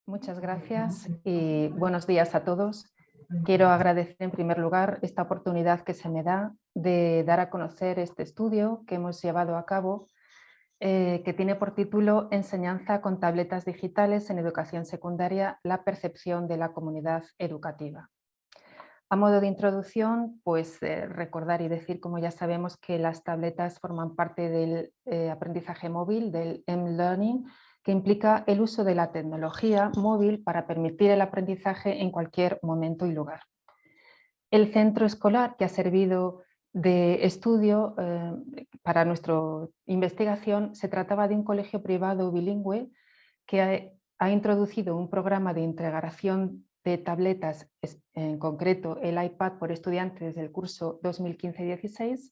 Muchas gracias y buenos días a todos. Quiero agradecer en primer lugar esta oportunidad que se me da de dar a conocer este estudio que hemos llevado a cabo, que tiene por título Enseñanza con tabletas digitales en educación secundaria, la percepción de la comunidad educativa. A modo de introducción, pues recordar y decir, como ya sabemos, que las tabletas forman parte del aprendizaje móvil, del M-Learning, que implica el uso de la tecnología móvil para permitir el aprendizaje en cualquier momento y lugar. El centro escolar que ha servido de estudio para nuestra investigación se trataba de un colegio privado bilingüe que ha introducido un programa de integración de tabletas, en concreto el iPad por estudiantes del curso 2015-16,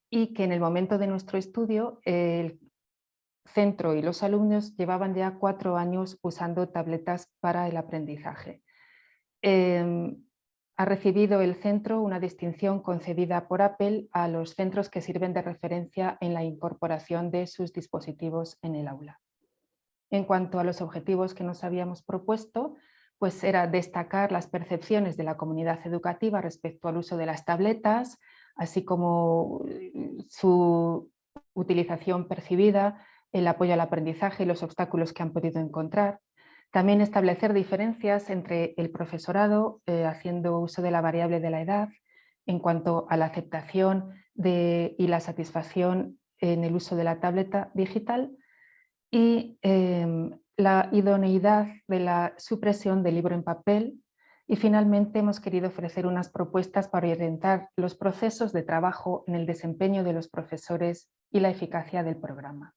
y que en el momento de nuestro estudio el centro y los alumnos llevaban ya 4 años usando tabletas para el aprendizaje. Ha recibido el centro una distinción concedida por Apple a los centros que sirven de referencia en la incorporación de sus dispositivos en el aula. En cuanto a los objetivos que nos habíamos propuesto, pues era destacar las percepciones de la comunidad educativa respecto al uso de las tabletas, así como su utilización percibida, el apoyo al aprendizaje y los obstáculos que han podido encontrar. También establecer diferencias entre el profesorado, haciendo uso de la variable de la edad, en cuanto a la aceptación y la satisfacción en el uso de la tableta digital, y la idoneidad de la supresión del libro en papel. Y finalmente hemos querido ofrecer unas propuestas para orientar los procesos de trabajo en el desempeño de los profesores y la eficacia del programa.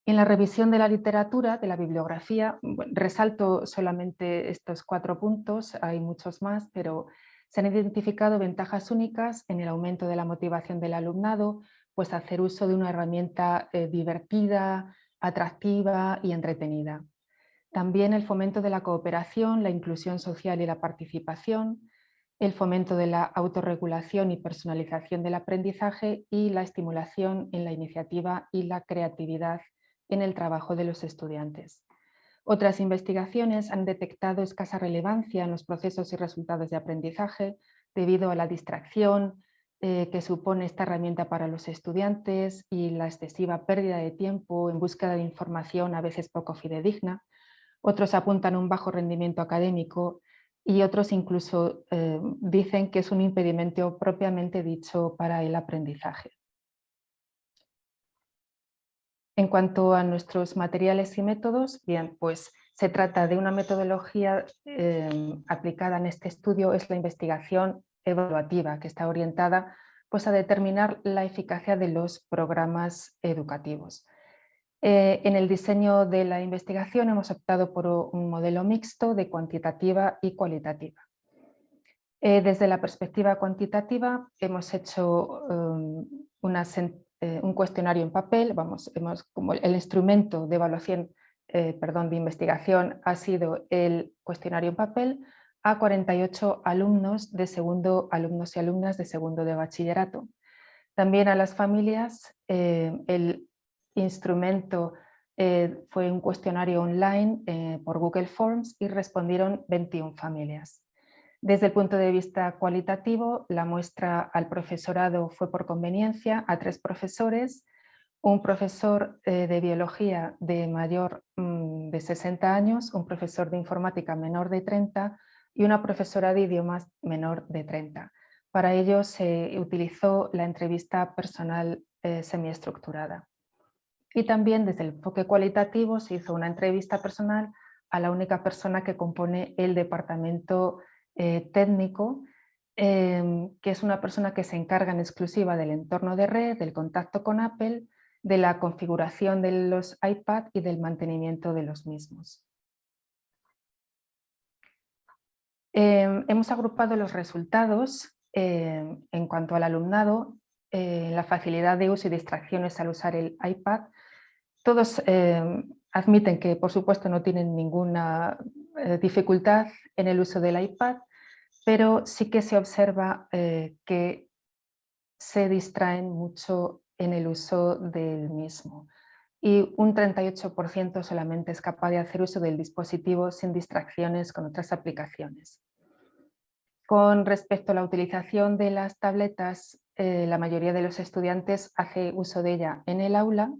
En la revisión de la literatura, de la bibliografía, resalto solamente estos 4 puntos, hay muchos más, pero se han identificado ventajas únicas en el aumento de la motivación del alumnado, pues hacer uso de una herramienta divertida, atractiva y entretenida. También el fomento de la cooperación, la inclusión social y la participación, el fomento de la autorregulación y personalización del aprendizaje y la estimulación en la iniciativa y la creatividad en el trabajo de los estudiantes. Otras investigaciones han detectado escasa relevancia en los procesos y resultados de aprendizaje debido a la distracción que supone esta herramienta para los estudiantes y la excesiva pérdida de tiempo en búsqueda de información a veces poco fidedigna. Otros apuntan a un bajo rendimiento académico y otros incluso dicen que es un impedimento propiamente dicho para el aprendizaje. En cuanto a nuestros materiales y métodos, bien, pues se trata de una metodología aplicada en este estudio, es la investigación evaluativa, que está orientada pues, a determinar la eficacia de los programas educativos. En el diseño de la investigación hemos optado por un modelo mixto de cuantitativa y cualitativa. Desde la perspectiva cuantitativa hemos hecho un cuestionario en papel, como el instrumento de evaluación, de investigación ha sido el cuestionario en papel a 48 alumnos y alumnas de segundo de bachillerato. También a las familias, el instrumento fue un cuestionario online por Google Forms y respondieron 21 familias. Desde el punto de vista cualitativo, la muestra al profesorado fue por conveniencia a 3 profesores, un profesor de biología de mayor de 60 años, un profesor de informática menor de 30 y una profesora de idiomas menor de 30. Para ello se utilizó la entrevista personal semiestructurada. Y también desde el enfoque cualitativo se hizo una entrevista personal a la única persona que compone el departamento técnico, que es una persona que se encarga en exclusiva del entorno de red, del contacto con Apple, de la configuración de los iPad y del mantenimiento de los mismos. Hemos agrupado los resultados en cuanto al alumnado, la facilidad de uso y distracciones al usar el iPad. Todos admiten que, por supuesto, no tienen ninguna dificultad en el uso del iPad, pero sí que se observa que se distraen mucho en el uso del mismo. y un 38% solamente es capaz de hacer uso del dispositivo sin distracciones con otras aplicaciones. Con respecto a la utilización de las tabletas, la mayoría de los estudiantes hace uso de ella en el aula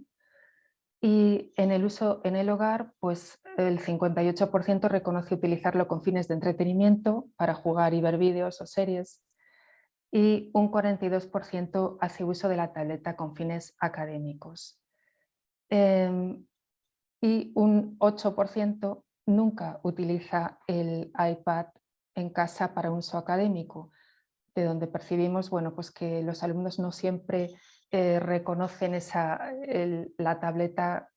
y en el uso en el hogar, pues el 58% reconoce utilizarlo con fines de entretenimiento para jugar y ver vídeos o series y un 42% hace uso de la tableta con fines académicos. Y un 8% nunca utiliza el iPad en casa para uso académico, de donde percibimos bueno, pues que los alumnos no siempre reconocen la tableta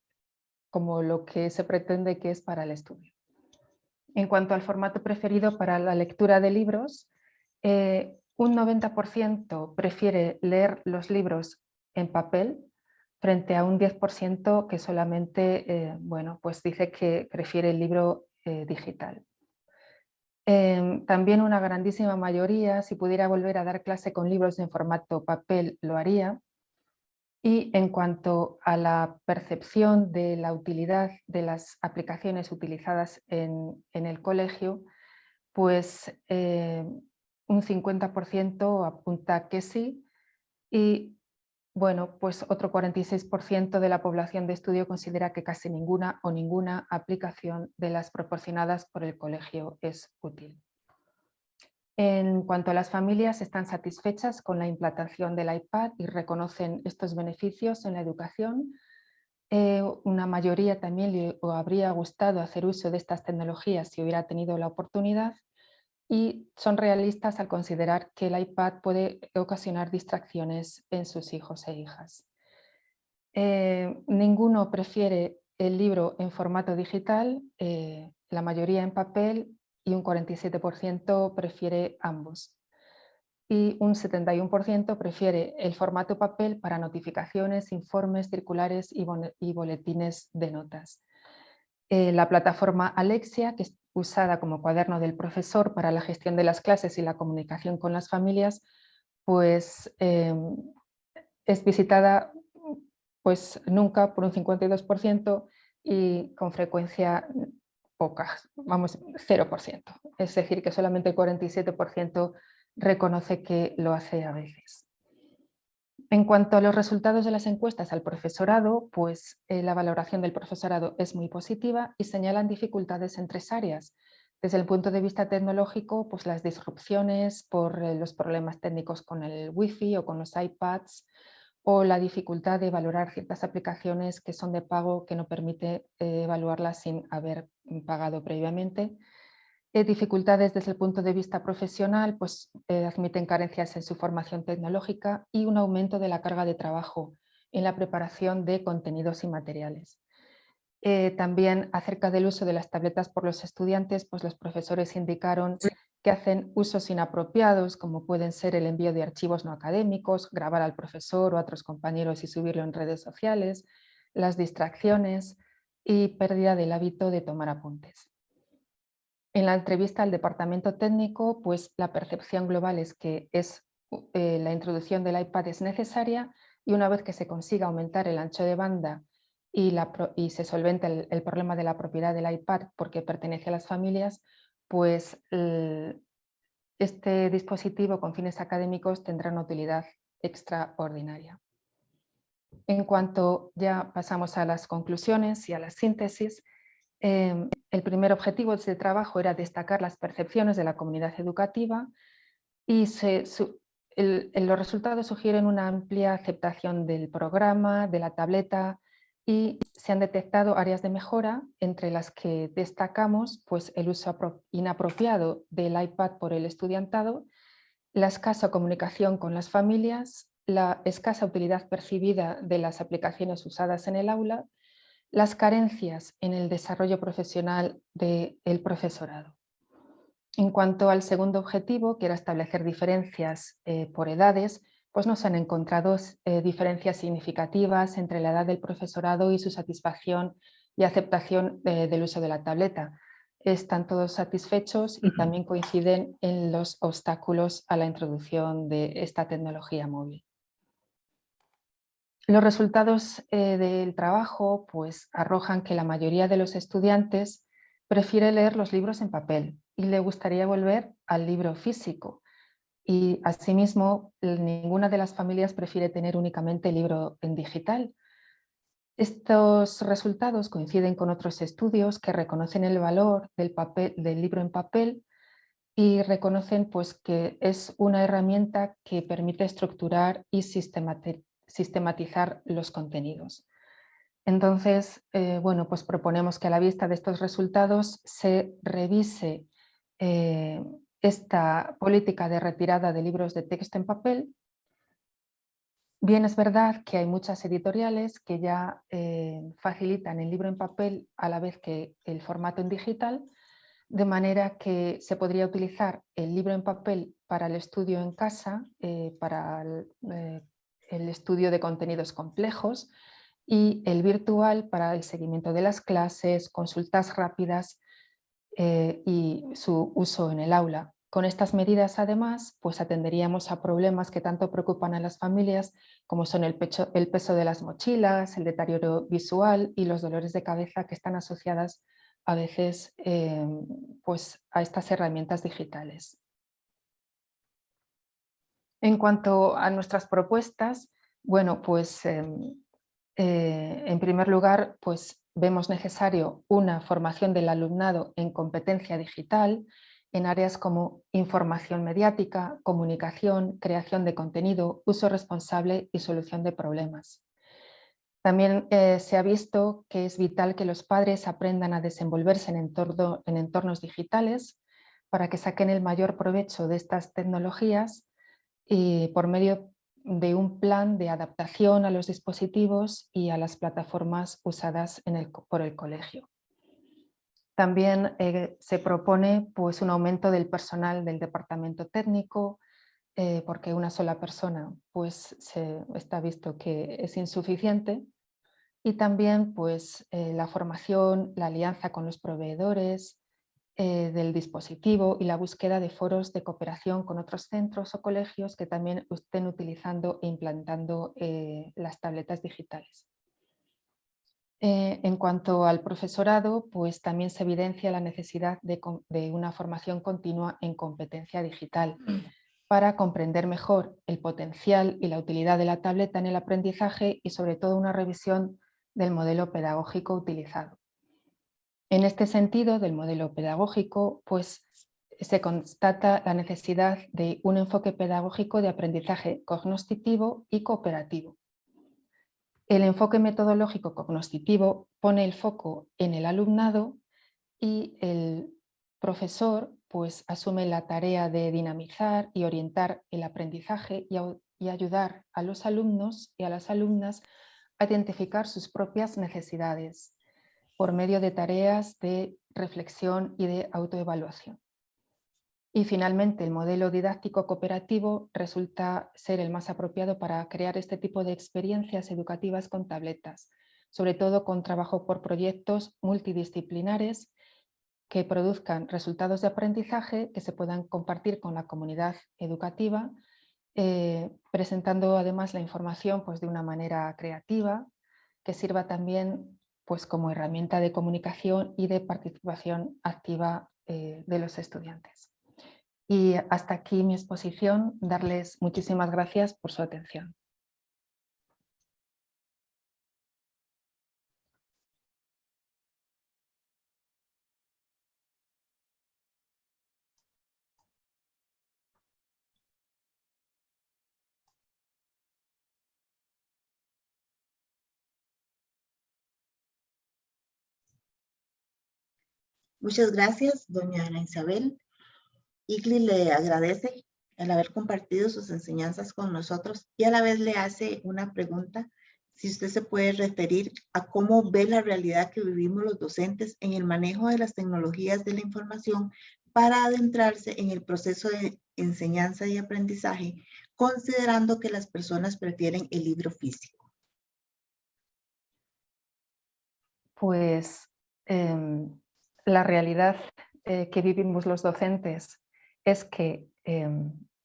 como lo que se pretende que es para el estudio. En cuanto al formato preferido para la lectura de libros, un 90% prefiere leer los libros en papel frente a un 10% que solamente bueno, pues dice que prefiere el libro digital. También una grandísima mayoría, si pudiera volver a dar clase con libros en formato papel, lo haría. Y en cuanto a la percepción de la utilidad de las aplicaciones utilizadas en el colegio, pues un 50% apunta que sí y bueno, pues otro 46% de la población de estudio considera que casi ninguna o ninguna aplicación de las proporcionadas por el colegio es útil. En cuanto a las familias, están satisfechas con la implantación del iPad y reconocen estos beneficios en la educación. Una mayoría también le habría gustado hacer uso de estas tecnologías si hubiera tenido la oportunidad y son realistas al considerar que el iPad puede ocasionar distracciones en sus hijos e hijas. Ninguno prefiere el libro en formato digital, la mayoría en papel y un 47% prefiere ambos. Y un 71% prefiere el formato papel para notificaciones, informes, circulares y boletines de notas. La plataforma Alexia, que es usada como cuaderno del profesor para la gestión de las clases y la comunicación con las familias, pues es visitada pues nunca por un 52% y con frecuencia pocas, vamos, 0%. Es decir, que solamente el 47% reconoce que lo hace a veces. En cuanto a los resultados de las encuestas al profesorado, pues la valoración del profesorado es muy positiva y señalan dificultades en 3 áreas. Desde el punto de vista tecnológico, pues las disrupciones por los problemas técnicos con el Wi-Fi o con los iPads, o la dificultad de valorar ciertas aplicaciones que son de pago que no permite evaluarlas sin haber pagado previamente. Dificultades desde el punto de vista profesional, pues admiten carencias en su formación tecnológica y un aumento de la carga de trabajo en la preparación de contenidos y materiales. También acerca del uso de las tabletas por los estudiantes, pues los profesores indicaron que hacen usos inapropiados, como pueden ser el envío de archivos no académicos, grabar al profesor o a otros compañeros y subirlo en redes sociales, las distracciones y pérdida del hábito de tomar apuntes. En la entrevista al departamento técnico, pues la percepción global es que la introducción del iPad es necesaria y una vez que se consiga aumentar el ancho de banda y se solventa el problema de la propiedad del iPad porque pertenece a las familias, pues este dispositivo con fines académicos tendrá una utilidad extraordinaria. En cuanto ya pasamos a las conclusiones y a la síntesis, el primer objetivo de este trabajo era destacar las percepciones de la comunidad educativa y los resultados sugieren una amplia aceptación del programa, de la tableta y se han detectado áreas de mejora entre las que destacamos pues, el uso inapropiado del iPad por el estudiantado, la escasa comunicación con las familias, la escasa utilidad percibida de las aplicaciones usadas en el aula, las carencias en el desarrollo profesional del profesorado. En cuanto al segundo objetivo, que era establecer diferencias por edades, pues no se han encontrado diferencias significativas entre la edad del profesorado y su satisfacción y aceptación del uso de la tableta. Están todos satisfechos y también coinciden en los obstáculos a la introducción de esta tecnología móvil. Los resultados del trabajo pues, arrojan que la mayoría de los estudiantes prefiere leer los libros en papel y le gustaría volver al libro físico. Y asimismo, ninguna de las familias prefiere tener únicamente el libro en digital. Estos resultados coinciden con otros estudios que reconocen el valor del libro en papel y reconocen pues, que es una herramienta que permite estructurar y sistematizar los contenidos. Entonces, bueno, pues proponemos que a la vista de estos resultados se revise esta política de retirada de libros de texto en papel. Bien, es verdad que hay muchas editoriales que ya facilitan el libro en papel a la vez que el formato en digital, de manera que se podría utilizar el libro en papel para el estudio en casa, para el estudio de contenidos complejos, y el virtual para el seguimiento de las clases, consultas rápidas y su uso en el aula. Con estas medidas, además, pues atenderíamos a problemas que tanto preocupan a las familias, como son el peso de las mochilas, el deterioro visual y los dolores de cabeza que están asociadas a veces pues a estas herramientas digitales. En cuanto a nuestras propuestas, bueno, pues en primer lugar, pues vemos necesario una formación del alumnado en competencia digital en áreas como información mediática, comunicación, creación de contenido, uso responsable y solución de problemas. También se ha visto que es vital que los padres aprendan a desenvolverse en entornos digitales para que saquen el mayor provecho de estas tecnologías y por medio de un plan de adaptación a los dispositivos y a las plataformas usadas por el colegio. También se propone pues, un aumento del personal del departamento técnico, porque una sola persona pues, está visto que es insuficiente, y también pues, la formación, la alianza con los proveedores del dispositivo y la búsqueda de foros de cooperación con otros centros o colegios que también estén utilizando e implantando las tabletas digitales. En cuanto al profesorado, pues también se evidencia la necesidad de una formación continua en competencia digital para comprender mejor el potencial y la utilidad de la tableta en el aprendizaje y sobre todo una revisión del modelo pedagógico utilizado. En este sentido, del modelo pedagógico, pues se constata la necesidad de un enfoque pedagógico de aprendizaje cognoscitivo y cooperativo. El enfoque metodológico cognoscitivo pone el foco en el alumnado y el profesor pues, asume la tarea de dinamizar y orientar el aprendizaje y ayudar a los alumnos y a las alumnas a identificar sus propias necesidades por medio de tareas de reflexión y de autoevaluación. Y finalmente, el modelo didáctico cooperativo resulta ser el más apropiado para crear este tipo de experiencias educativas con tabletas, sobre todo con trabajo por proyectos multidisciplinares que produzcan resultados de aprendizaje que se puedan compartir con la comunidad educativa, presentando además la información pues, de una manera creativa, que sirva también pues, como herramienta de comunicación y de participación activa de los estudiantes. Y hasta aquí mi exposición. Darles muchísimas gracias por su atención. Muchas gracias, doña Ana Isabel. ICLII le agradece el haber compartido sus enseñanzas con nosotros y a la vez le hace una pregunta, si usted se puede referir a cómo ve la realidad que vivimos los docentes en el manejo de las tecnologías de la información para adentrarse en el proceso de enseñanza y aprendizaje, considerando que las personas prefieren el libro físico. Pues la realidad que vivimos los docentes es que,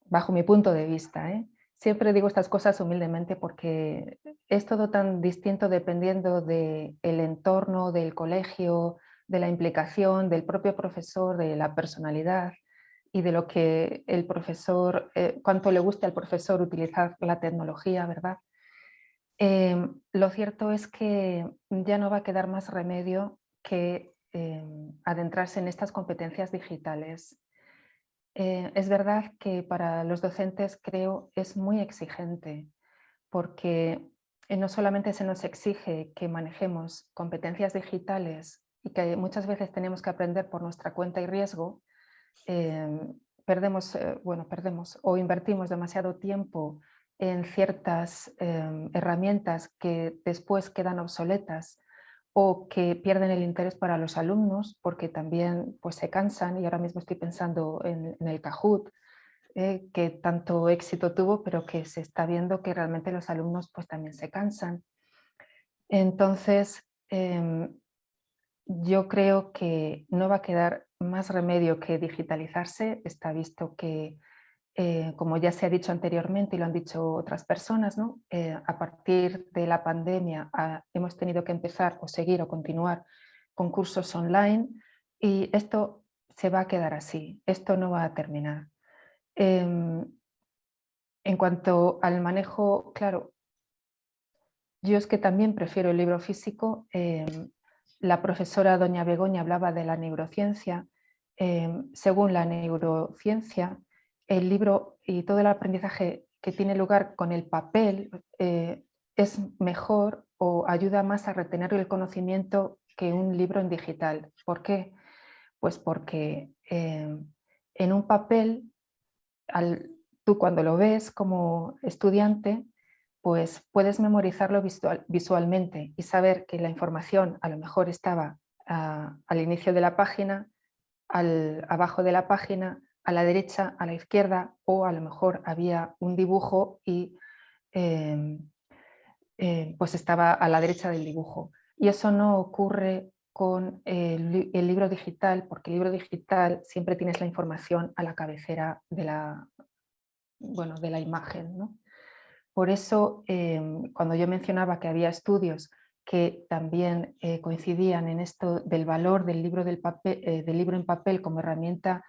bajo mi punto de vista, Siempre digo estas cosas humildemente porque es todo tan distinto dependiendo del entorno, del colegio, de la implicación, del propio profesor, de la personalidad y de lo que el profesor, cuánto le guste al profesor utilizar la tecnología, ¿verdad? Lo cierto es que ya no va a quedar más remedio que adentrarse en estas competencias digitales. Es verdad que para los docentes creo es muy exigente porque no solamente se nos exige que manejemos competencias digitales y que muchas veces tenemos que aprender por nuestra cuenta y riesgo, perdemos o invertimos demasiado tiempo en ciertas herramientas que después quedan obsoletas o que pierden el interés para los alumnos porque también pues, se cansan, y ahora mismo estoy pensando en el Kahoot, que tanto éxito tuvo, pero que se está viendo que realmente los alumnos pues, también se cansan. Entonces, yo creo que no va a quedar más remedio que digitalizarse. Está visto que, como ya se ha dicho anteriormente y lo han dicho otras personas, ¿no? A partir de la pandemia hemos tenido que empezar o seguir o continuar con cursos online y esto se va a quedar así, esto no va a terminar. En cuanto al manejo, claro, yo es que también prefiero el libro físico. La profesora doña Begoña hablaba de la neurociencia. Según la neurociencia, el libro y todo el aprendizaje que tiene lugar con el papel es mejor o ayuda más a retener el conocimiento que un libro en digital. ¿Por qué? Pues porque en un papel, tú cuando lo ves como estudiante, pues puedes memorizarlo visualmente y saber que la información a lo mejor estaba al inicio de la página, abajo de la página, a la derecha, a la izquierda, o a lo mejor había un dibujo y em, pues estaba a la derecha del dibujo. Y eso no ocurre con el libro digital, porque el libro digital siempre tienes la información a la cabecera de de la imagen, ¿no? Por eso, cuando yo mencionaba que había estudios que también coincidían en esto del valor del libro, del libro en papel como herramienta,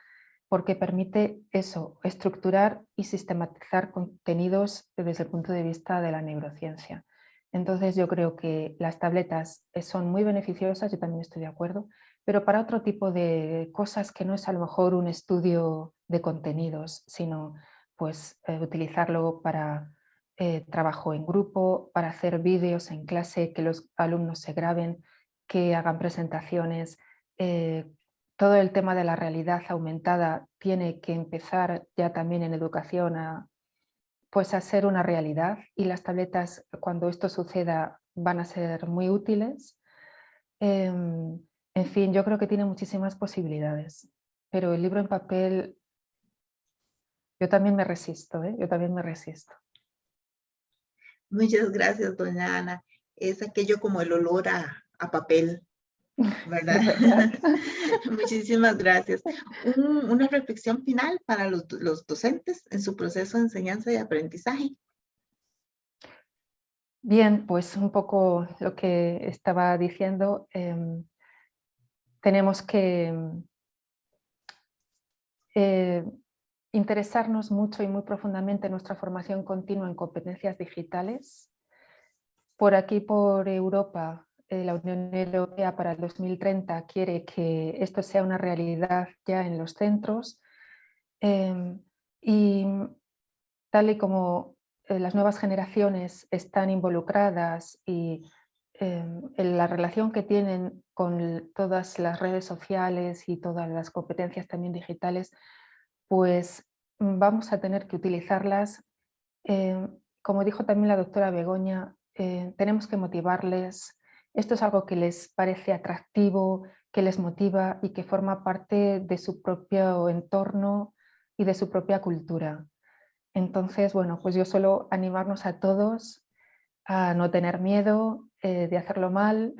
porque permite eso, estructurar y sistematizar contenidos desde el punto de vista de la neurociencia. Entonces yo creo que las tabletas son muy beneficiosas, yo también estoy de acuerdo, pero para otro tipo de cosas que no es a lo mejor un estudio de contenidos, sino pues utilizarlo para trabajo en grupo, para hacer vídeos en clase, que los alumnos se graben, que hagan presentaciones. Todo el tema de la realidad aumentada tiene que empezar ya también en educación pues a ser una realidad, y las tabletas, cuando esto suceda, van a ser muy útiles. En fin, yo creo que tiene muchísimas posibilidades, pero el libro en papel, yo también me resisto, ¿eh? Yo también me resisto. Muchas gracias, doña Ana. Es aquello como el olor a papel, ¿verdad? Es verdad. Muchísimas gracias. Una reflexión final para los docentes en su proceso de enseñanza y aprendizaje. Bien, pues un poco lo que estaba diciendo, tenemos que eh, interesarnos mucho y muy profundamente en nuestra formación continua en competencias digitales. Por aquí, por Europa, la Unión Europea para el 2030 quiere que esto sea una realidad ya en los centros, y tal y como las nuevas generaciones están involucradas y en la relación que tienen con todas las redes sociales y todas las competencias también digitales, pues vamos a tener que utilizarlas. Como dijo también la doctora Begoña, tenemos que motivarles. Esto es algo que les parece atractivo, que les motiva y que forma parte de su propio entorno y de su propia cultura. Entonces, bueno, pues yo suelo animarnos a todos a no tener miedo de hacerlo mal.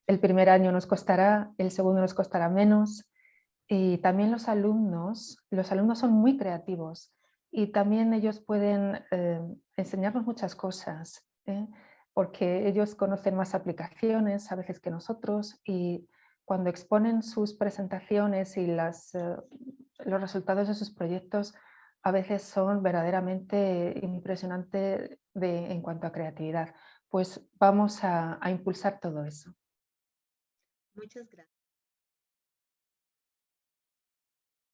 El primer año nos costará, el segundo nos costará menos. Y también los alumnos son muy creativos Y también ellos pueden enseñarnos muchas cosas, porque ellos conocen más aplicaciones a veces que nosotros, y cuando exponen sus presentaciones y los resultados de sus proyectos, a veces son verdaderamente impresionantes en cuanto a creatividad. Pues vamos a impulsar todo eso. Muchas gracias.